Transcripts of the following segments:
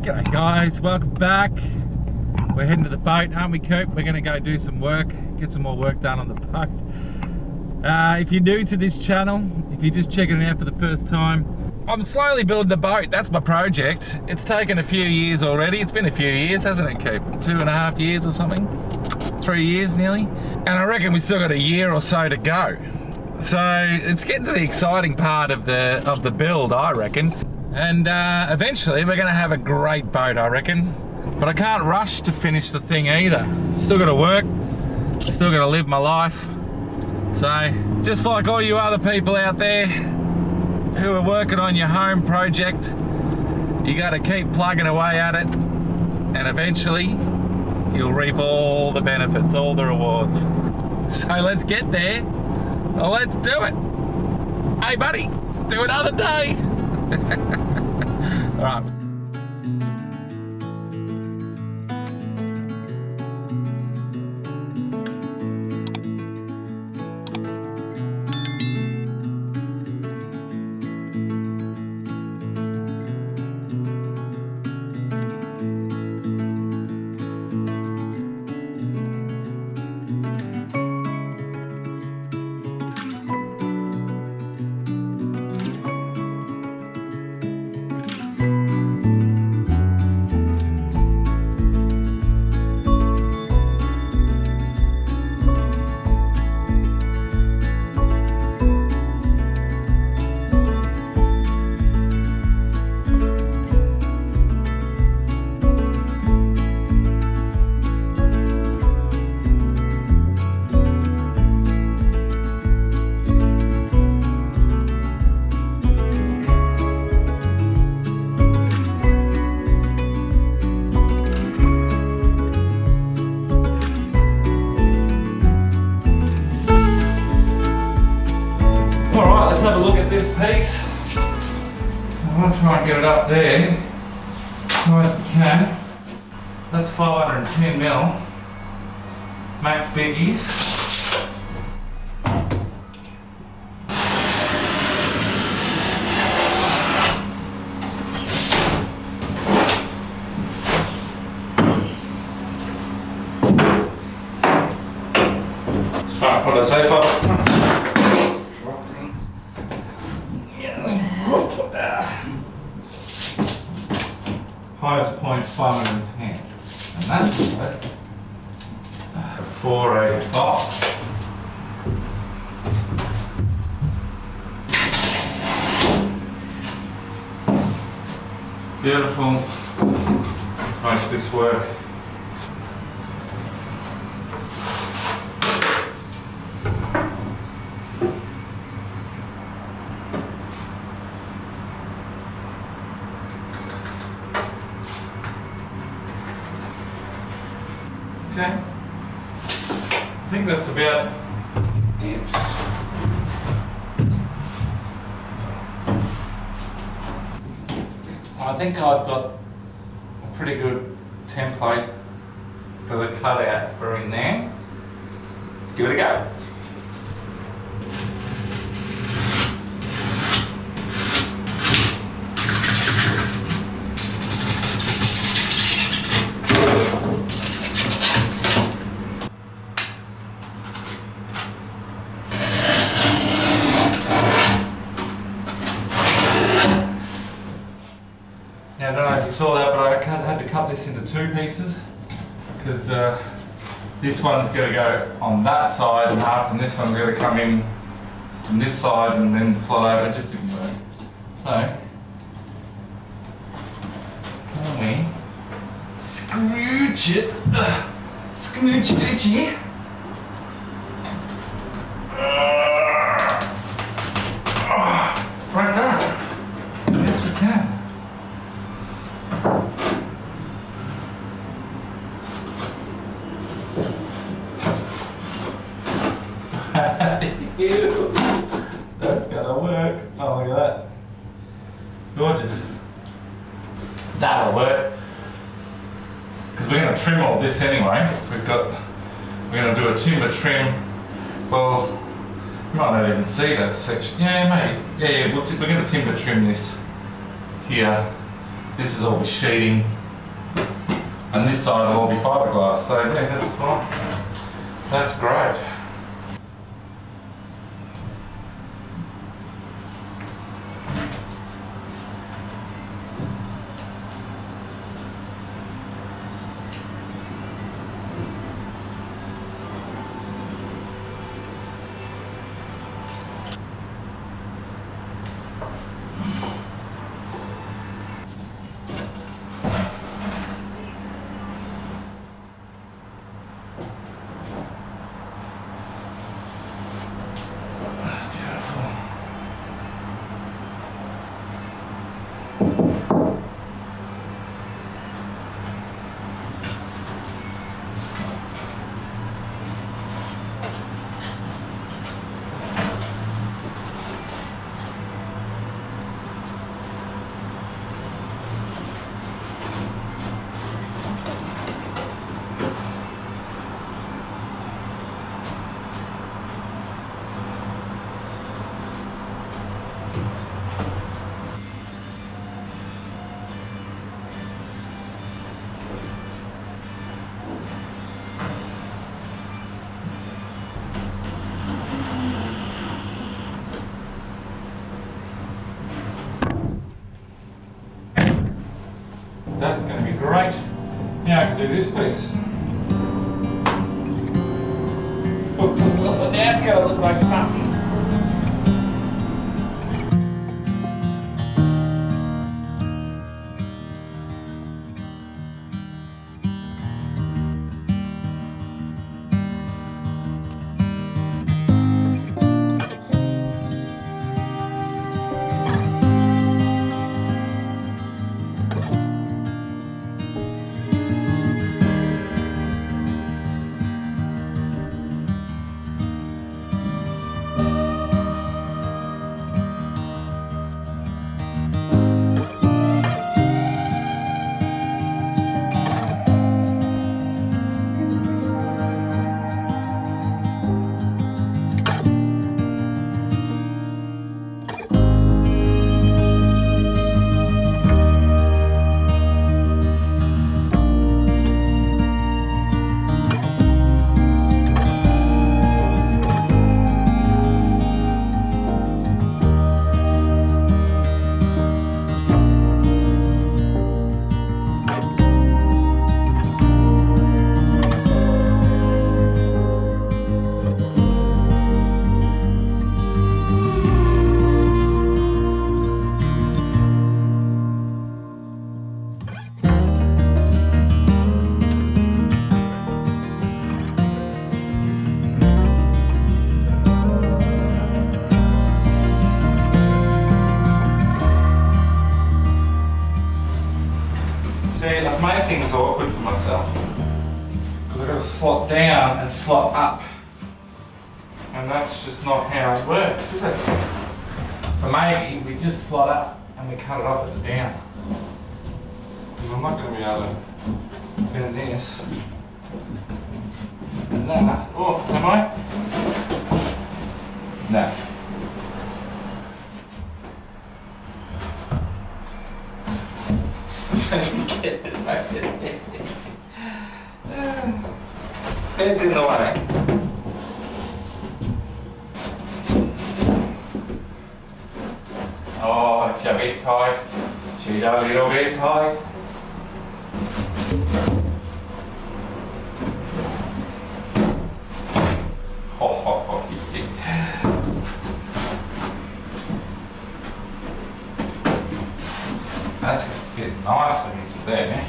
G'day guys, welcome back. We're heading to the boat, aren't we, Coop? We're going to go do some work, get some more work done on the boat. If you're new to this channel, if you're just checking it out for the first time, I'm slowly building the boat. That's my project. It's taken a few years already. It's been a few years, hasn't it, Coop? 2.5 years or something? 3 years nearly. And I reckon we still got a year or so to go. So it's getting to the exciting part of the build, I reckon. And eventually we're gonna have a great boat, I reckon. But I can't rush to finish the thing either. Still gotta work, still gotta live my life. So, just like all you other people out there who are working on your home project, you gotta keep plugging away at it, and eventually you'll reap all the benefits, all the rewards. So let's get there. Well, let's do it. Hey buddy, do another day. All right. Let's have a look at this piece. I'm going to try and get it up there as high as we can. That's 510mm. Max biggies. Alright, what did I say, Papa? Highest point 510, and that's what 485. Beautiful. Let's make this work. Okay, I think that's about it. I think I've got a pretty good template for the cutout for in there. Let's give it a go. Now, I don't know if you saw that, but I had to cut this into two pieces because this one's going to go on that side and up, and this one's going to come in from this side and then slide over. It just didn't work. So, can we scrooge it? Scrooge it here. Right there. Yes, we can. Ew. That's gonna work. Oh, look at that. It's gorgeous. That'll work. Because we're going to trim all this anyway. We're going to do a timber trim. Well, you might not even see that section. Yeah, mate. Yeah, we're going to timber trim this here. This is all be sheeting, and this side will all be fiberglass. So yeah, that's fine. That's great. That's going to be great. Now I can do this piece. Well, that's going to look like something. I've made things awkward for myself because I've got to slot down and slot up, and that's just not how it works, is it? So maybe we just slot up and we cut it off at the down. And I'm not going to be able to bend this and that. Oh, am I? No. Get it back there. Head's in the way. Oh, she's a bit tight. She's a little bit tight. That's going to fit nicely into there.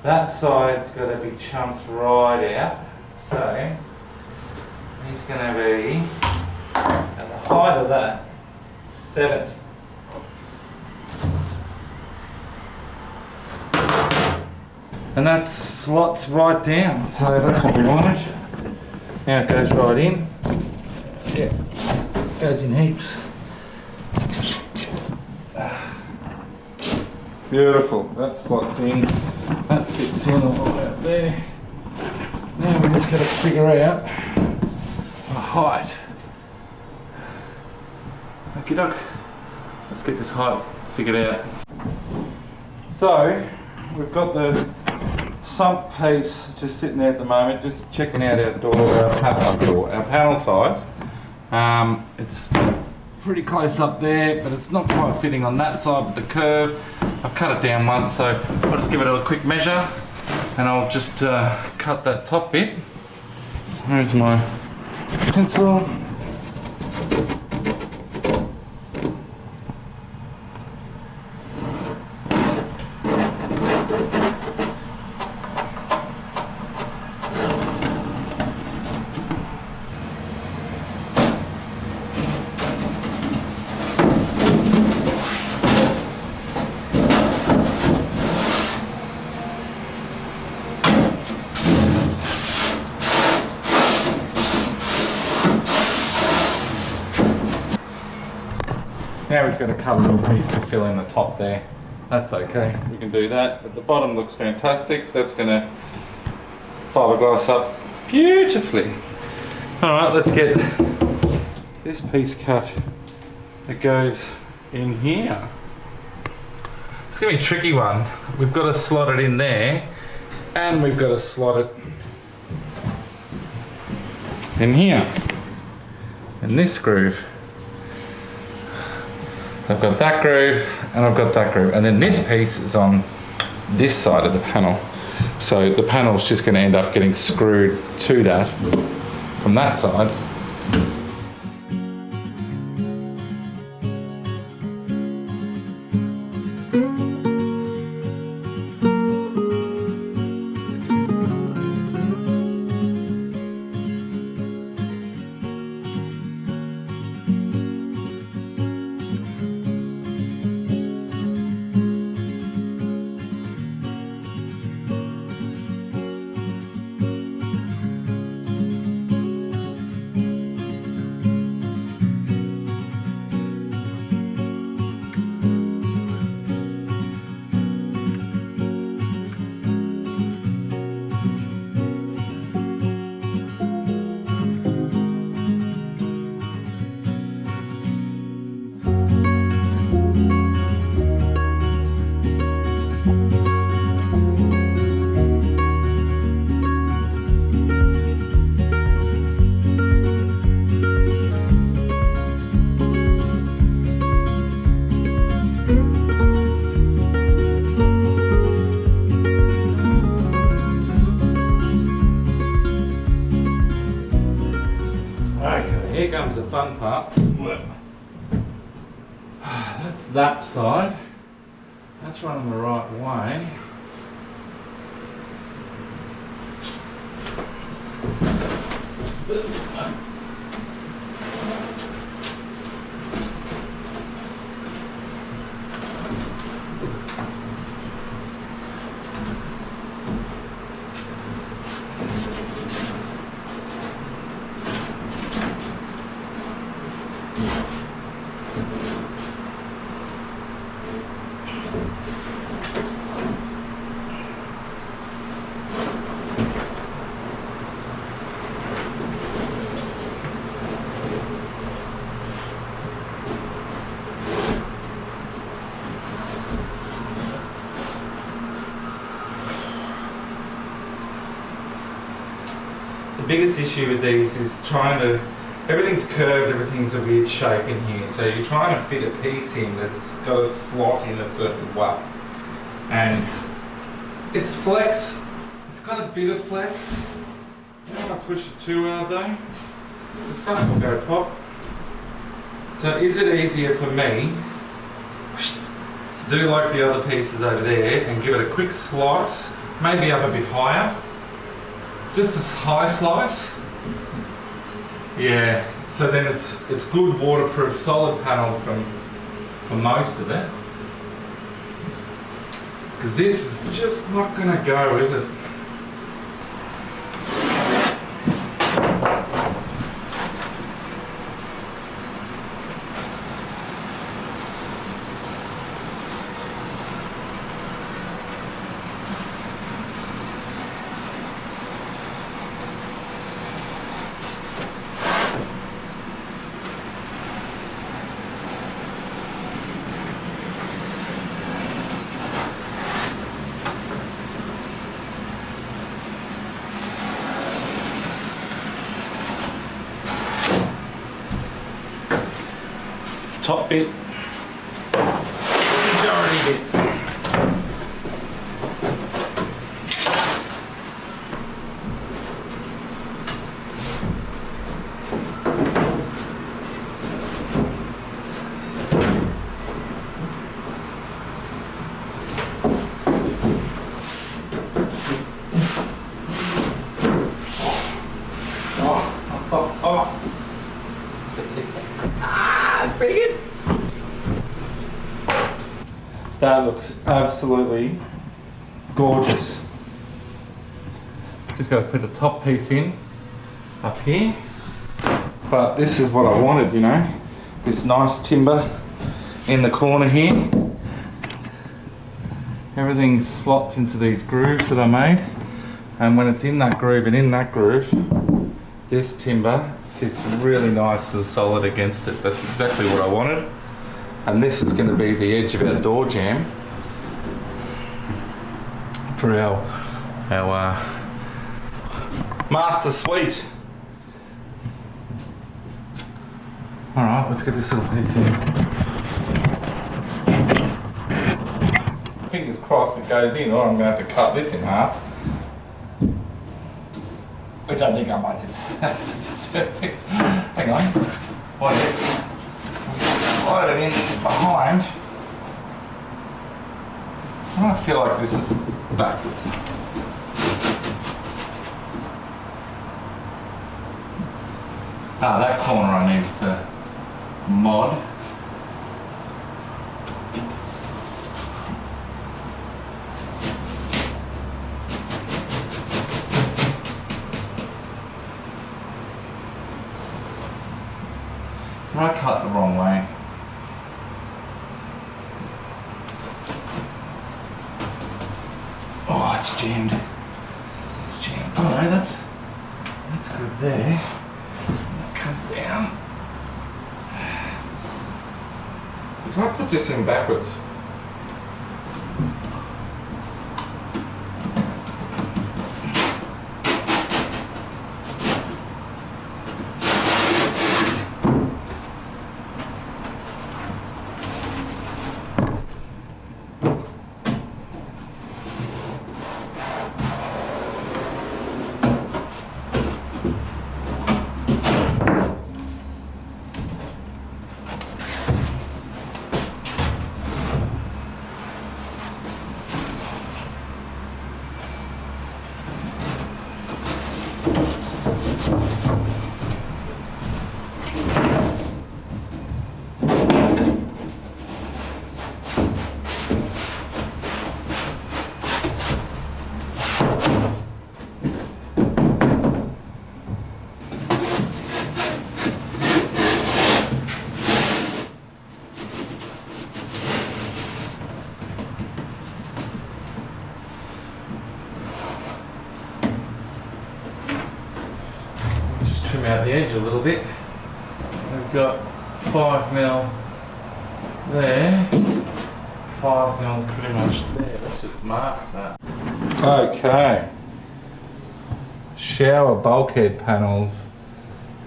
That side's got to be chunked right out, so he's going to be at the height of that 70. And that slots right down, so that's what we wanted. Now it goes right in. Yeah, goes in heaps. Beautiful. That slots in. That fits in all the way up there. Now we just got to figure out the height. Okie doke. Let's get this height figured out. So we've got the sump piece just sitting there at the moment, just checking out our our panel size. It's pretty close up there, but it's not quite fitting on that side with the curve. I've cut it down once, so I'll just give it a quick measure and I'll just cut that top bit. Where's my pencil? Now he's got to cut a little piece to fill in the top there. That's okay, we can do that. But the bottom looks fantastic. That's going to fiberglass up beautifully. Alright, let's get this piece cut that goes in here. It's going to be a tricky one. We've got to slot it in there and we've got to slot it in here, in this groove. I've got that groove and I've got that groove, and then this piece is on this side of the panel. So the panel's just going to end up getting screwed to that from that side. Here comes the fun part. That's that side. That's running the right way. The biggest issue with these is trying to, everything's curved, everything's a weird shape in here, so you're trying to fit a piece in that's got a slot in a certain way. And it's flex, it's got a bit of flex. You don't want to push it too hard though, the stuff will go pop. So is it easier for me to do like the other pieces over there and give it a quick slice, maybe up a bit higher? Just a high slice. Yeah, so then it's good waterproof solid panel for most of it. Because this is just not going to go, is it? top bit, majority bit. It's pretty good. That looks absolutely gorgeous. Just got to put the top piece in up here. But this is what I wanted, you know. This nice timber in the corner here. Everything slots into these grooves that I made. And when it's in that groove and in that groove, this timber sits really nice and solid against it. That's exactly what I wanted. And this is going to be the edge of our door jamb for our master suite. All right, let's get this little piece in. Fingers crossed it goes in, or I'm going to have to cut this in half. Which I think I might just hang on. What is it? Slide it in behind. I feel like this is backwards. That corner I need to mod. Did I cut the wrong way? Oh, it's jammed. It's jammed. Oh no, that's good there. Come down. Did I put this in backwards? Trim out the edge a little bit. We've got 5mm there, 5mm pretty much there. Let's just mark that. Okay. Shower bulkhead panels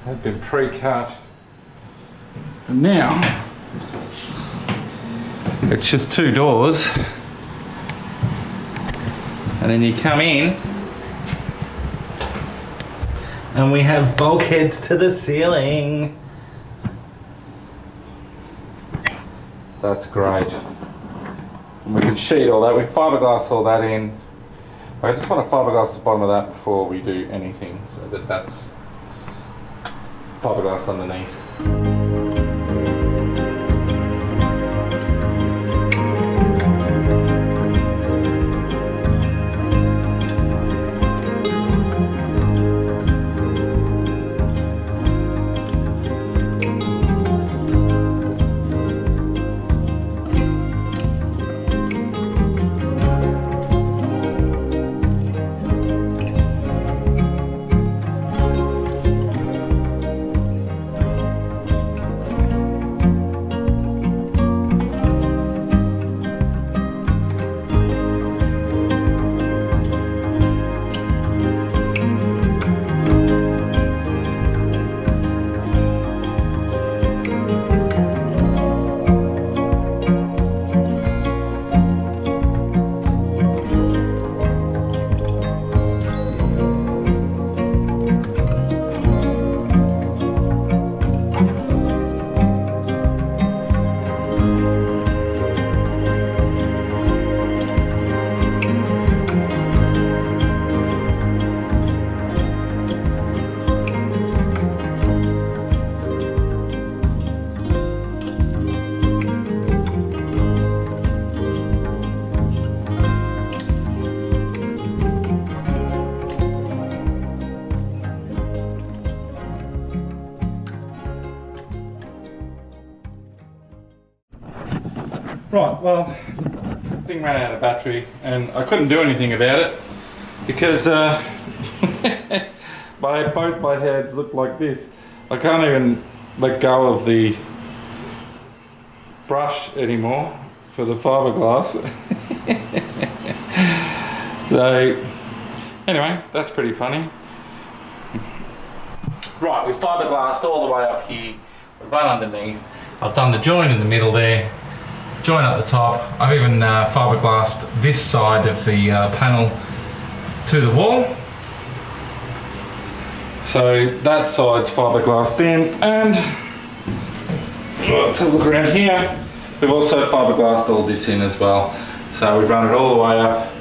have been pre-cut. And now it's just 2 doors. And then you come in and we have bulkheads to the ceiling. That's great. And we can sheet all that. We fiberglass all that in. I just want to fiberglass the bottom of that before we do anything, so that that's fiberglass underneath. Right, well, the thing ran out of battery and I couldn't do anything about it because both my hands look like this. I can't even let go of the brush anymore for the fiberglass. So anyway, that's pretty funny. Right, we've fiberglassed all the way up here, we've run underneath. I've done the join in the middle there, join at the top. I've even fiberglassed this side of the panel to the wall. So that side's fiberglassed in, and to look around here, we've also fiberglassed all this in as well. So we've run it all the way up,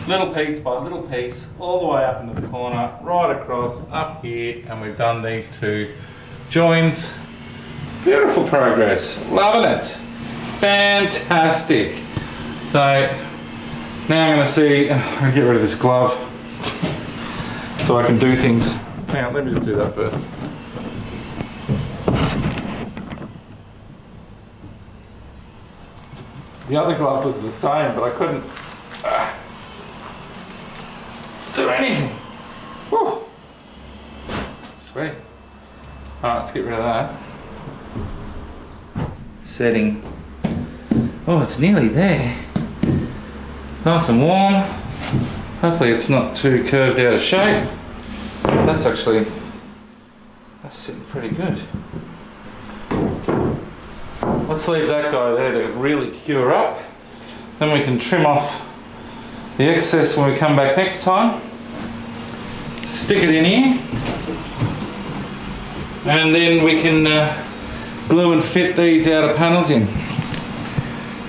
little piece by little piece, all the way up into the corner, right across, up here, and we've done these two joins. Beautiful progress, loving it. Fantastic. So now I'm going to see, I'll get rid of this glove so I can do things. Hang on, let me just do that first. The other glove was the same, but I couldn't do anything. Woo. Sweet. Alright, let's get rid of that. Setting. Oh, it's nearly there. It's nice and warm. Hopefully it's not too curved out of shape. That's sitting pretty good. Let's leave that guy there to really cure up. Then we can trim off the excess when we come back next time. Stick it in here. And then we can glue and fit these outer panels in.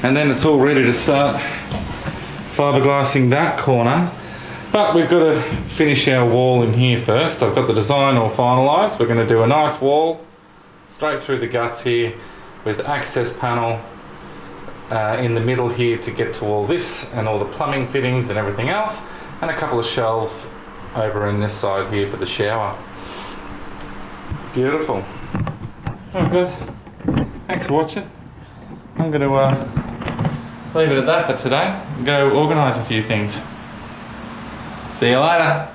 And then it's all ready to start fiberglassing that corner. But we've got to finish our wall in here first. I've got the design all finalised. We're going to do a nice wall straight through the guts here with access panel in the middle here to get to all this and all the plumbing fittings and everything else, and a couple of shelves over in this side here for the shower. Beautiful. Alright guys, thanks for watching. I'm going to leave it at that for today and go organise a few things. See you later.